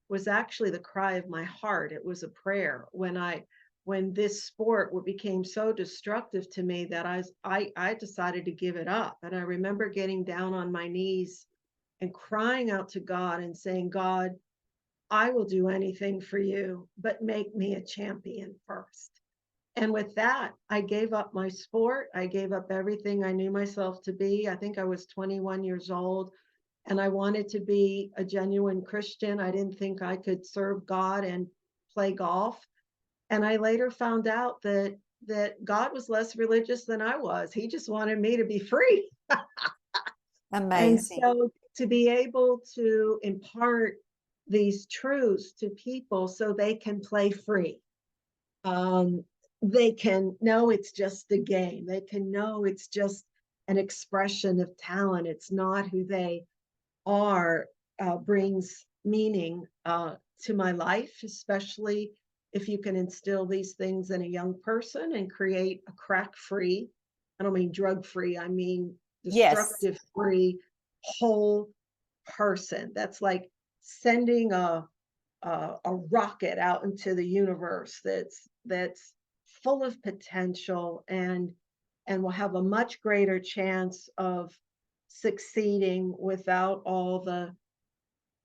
was actually the cry of my heart. It was a prayer when this sport became so destructive to me that I decided to give it up. And I remember getting down on my knees and crying out to God and saying, God, I will do anything for you, but make me a champion first. And with that, I gave up my sport. I gave up everything I knew myself to be. I think I was 21 years old, and I wanted to be a genuine Christian. I didn't think I could serve God and play golf. And I later found out that God was less religious than I was. He just wanted me to be free. And Amazing. so to be able to impart these truths to people so they can play free. They can know it's just a game. They can know it's just an expression of talent. It's not who they are, brings meaning to my life, especially if you can instill these things in a young person and create a crack free, I don't mean drug free, I mean Yes. destructive free, whole person. That's like sending a rocket out into the universe that's full of potential and will have a much greater chance of succeeding without all the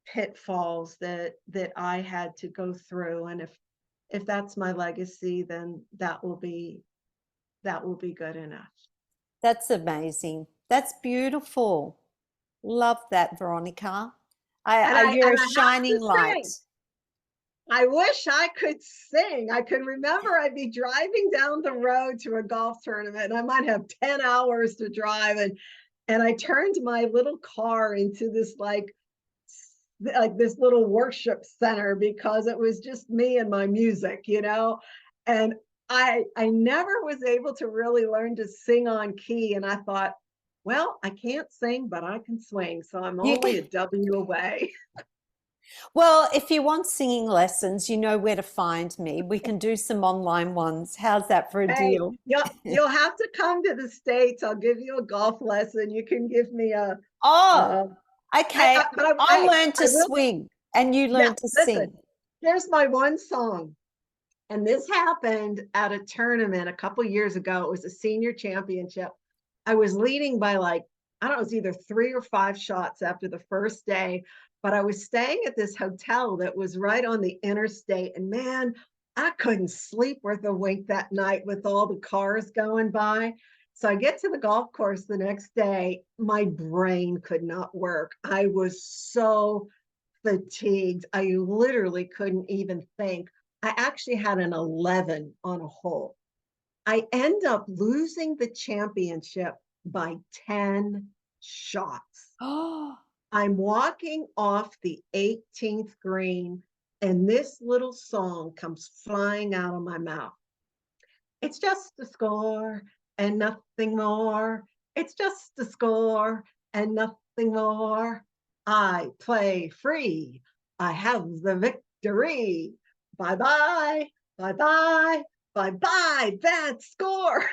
pitfalls that I had to go through. And if that's my legacy, then that will be good enough. That's amazing. That's beautiful. Love that, Veronica. And You're a I have shining to light. say, I wish I could sing. I can remember I'd be driving down the road to a golf tournament, and I might have 10 hours to drive, and I turned my little car into this like this little worship center because it was just me and my music, you know. And I never was able to really learn to sing on key, and I thought, well, I can't sing, but I can swing, so I'm You only can, a W away. well, if you want singing lessons, you know where to find me. We can do some online ones. How's that for a Hey, deal? you'll have to come to the States. I'll give you a golf lesson. You can give me a Oh, uh, okay. I'll hey, learn to I will. swing and you Yeah, learn to listen. sing. Here's my one song, and this happened at a tournament a couple years ago. It was a senior championship. I was leading by like, I don't know, it was either 3 or 5 shots after the first day, but I was staying at this hotel that was right on the interstate. And man, I couldn't sleep worth a wink that night with all the cars going by. So I get to the golf course the next day. My brain could not work. I was so fatigued. I literally couldn't even think. I actually had an 11 on a hole. I end up losing the championship by 10 shots. Oh, I'm walking off the 18th green, and this little song comes flying out of my mouth. It's just a score and nothing more. It's just a score and nothing more. I play free. I have the victory. Bye bye. Bye bye. Bye-bye, bad score.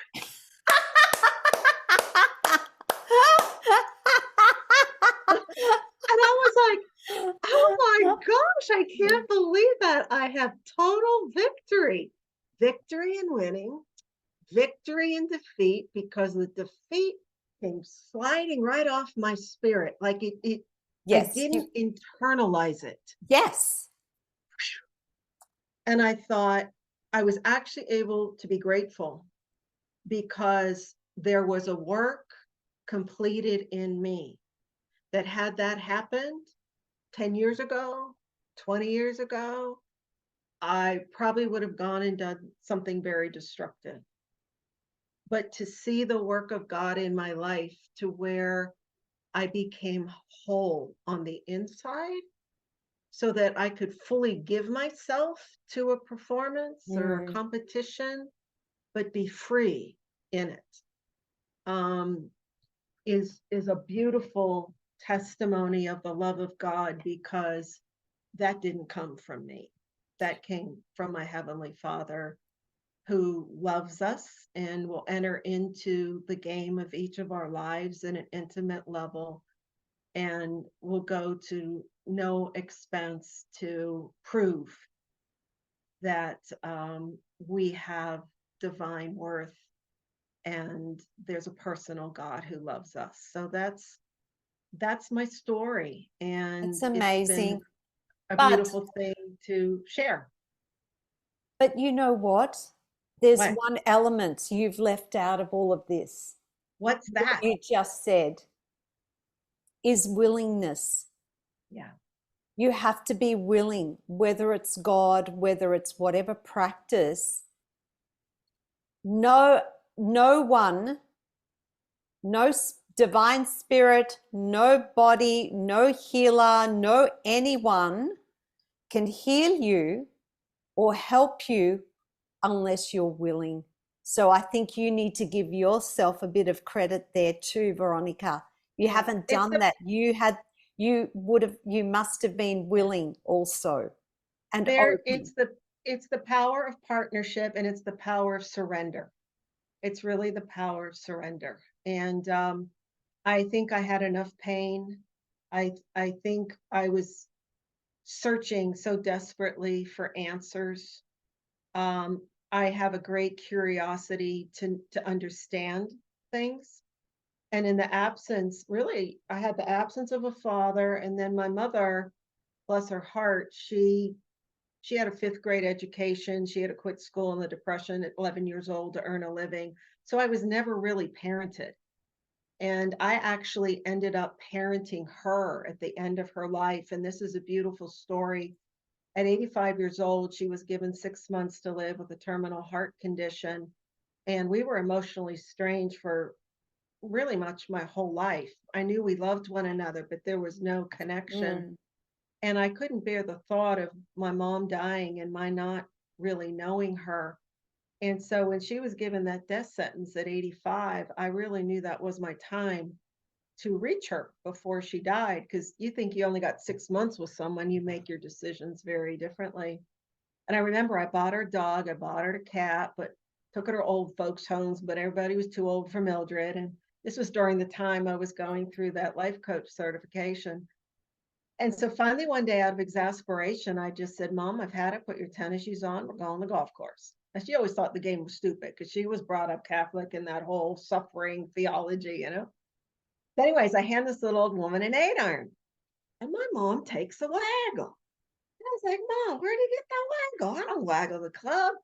And I was like, oh my gosh, I can't believe that. I have total victory. Victory in winning, victory in defeat, because the defeat came sliding right off my spirit. Like I Yes, didn't internalize it. yes. And I thought I was actually able to be grateful because there was a work completed in me that had that happened 10 years ago, 20 years ago, I probably would have gone and done something very destructive. But to see the work of God in my life to where I became whole on the inside so that I could fully give myself to a performance or a Mm. competition, but be free in it, um, is a beautiful testimony of the love of God, because that didn't come from me. That came from my Heavenly Father, who loves us and will enter into the game of each of our lives in an intimate level, and will go to no expense to prove that we have divine worth and there's a personal God who loves us. So that's my story, and It's it's been amazing. a But beautiful thing to share. but you know what? There's What? one element you've left out of all of this. What's What that? you just said is willingness. Yeah. You have to be willing, whether it's God, whether it's whatever practice. No, no one, no divine spirit, no body, no healer, no anyone can heal you or help you unless you're willing. So I think you need to give yourself a bit of credit there too, Veronica. You Yeah. haven't It's done the that. You must have been willing also and there open. it's the power of partnership, and it's the power of surrender. It's really the power of surrender. And I think I had enough pain. I think I was searching so desperately for answers. Um, I have a great curiosity to understand things. And in the absence, really, I had the absence of a father, and then my mother, bless her heart, she had a fifth grade education. She had to quit school in the Depression at 11 years old to earn a living. So I was never really parented. And I actually ended up parenting her at the end of her life. And this is a beautiful story. At 85 years old, she was given 6 months to live with a terminal heart condition. And we were emotionally estranged for really much my whole life. I knew we loved one another, but there was no connection. Mm, And I couldn't bear the thought of my mom dying and my not really knowing her. And so when she was given that death sentence at 85, I really knew that was my time to reach her before she died. Because you think you only got 6 months with someone, you make your decisions very differently. And I remember I bought her a dog, I bought her a cat, but took her to old folks' homes, but everybody was too old for Mildred. And this was during the time I was going through that life coach certification. And so finally, one day, out of exasperation, I just said, Mom, I've had it. Put your tennis shoes on. We're going to the golf course. And she always thought the game was stupid because she was brought up Catholic and that whole suffering theology. Anyways, I hand this little old woman an 8 iron, and my mom takes a waggle. And I was like, Mom, where did you get that waggle? I don't waggle the club.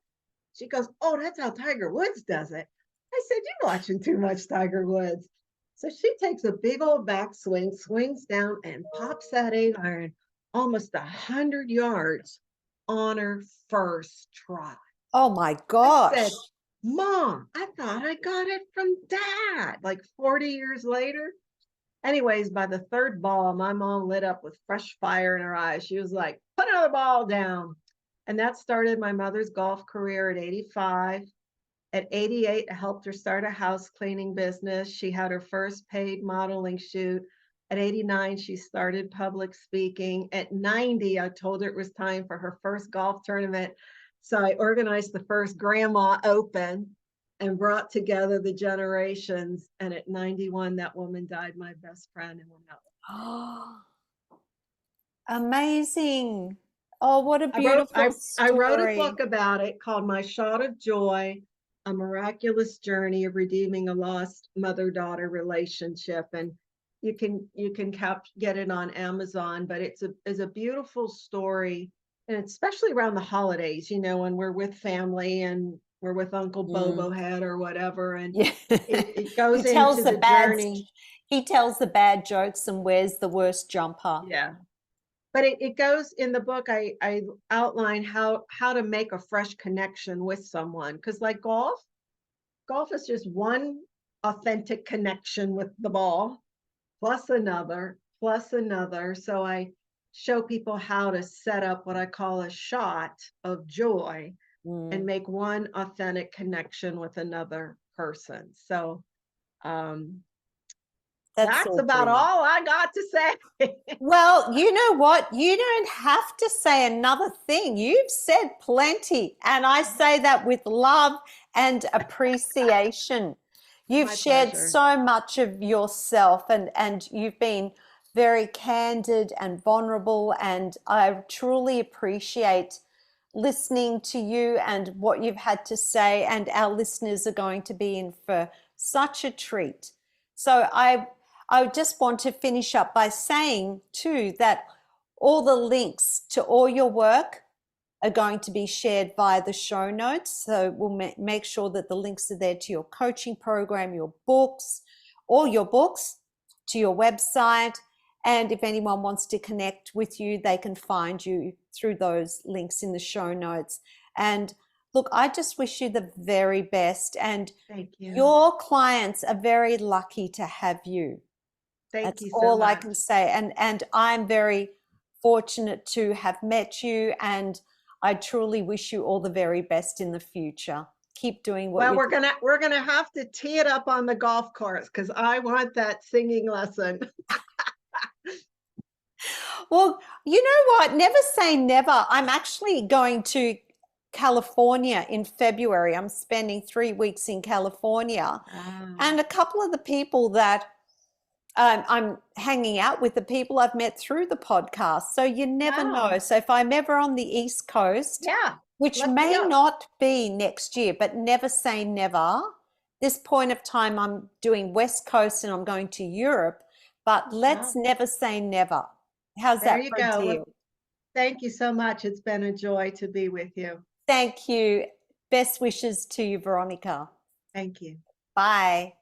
She goes, oh, that's how Tiger Woods does it. I said, you're watching too much Tiger Woods. So she takes a big old backswing, swings down, and pops that 8 iron almost 100 yards on her first try. oh my I gosh. said, Mom, I thought I got it from Dad, like 40 years later. Anyways, by the third ball, my mom lit up with fresh fire in her eyes. She was like, put another ball down. And that started my mother's golf career at 85. At 88, I helped her start a house cleaning business. She had her first paid modeling shoot. At 89, she started public speaking. At 90, I told her it was time for her first golf tournament. So I organized the first Grandma Open and brought together the generations. And at 91, that woman died, my best friend, and went out. Oh, amazing. Oh, what a I wrote beautiful I wrote a story. book about it called My Shot of Joy, A Miraculous Journey of Redeeming a Lost Mother-Daughter Relationship. And you can get it on Amazon, but it's a beautiful story, and especially around the holidays, when we're with family and we're with Uncle Bobo Mm. Head or whatever, and Yeah. it He goes tells into the the bad journey. he tells the bad jokes and wears the worst jumper. Yeah. But it goes in the book. I outline how to make a fresh connection with someone, because like golf is just one authentic connection with the ball plus another. So I show people how to set up what I call a shot of joy and Mm, make one authentic connection with another person. So um, that's that's all about brilliant. all I got to say. Well, you know what? You don't have to say another thing. You've said plenty, and I say that with love and appreciation. You've My shared pleasure. so much of yourself, and you've been very candid and vulnerable, and I truly appreciate listening to you and what you've had to say, and our listeners are going to be in for such a treat. So I just want to finish up by saying too that all the links to all your work are going to be shared via the show notes. So we'll make sure that the links are there to your coaching program, your books, all your books, to your website. And if anyone wants to connect with you, they can find you through those links in the show notes. And look, I just wish you the very best. And Thank you. your clients are very lucky to have you. Thank That's you so all I much. can say. And I'm very fortunate to have met you, and I truly wish you all the very best in the future. Keep doing what Well, you're we're gonna have to tee it up on the golf course because I want that singing lesson. doing. Well, you know what? Never say never. I'm actually going to California in February. I'm spending 3 weeks in California. Wow. And a couple of the people that I'm hanging out with, the people I've met through the podcast. So you never know. Wow. So if I'm ever on the East Coast, Yeah. which Look me may up. not be next year, but never say never. This point of time, I'm doing West Coast and I'm going to Europe, but let's Well, never say never. How's there that you for a go. Well, deal? thank you so much. It's been a joy to be with you. Thank you. Best wishes to you, Veronica. Thank you. Bye.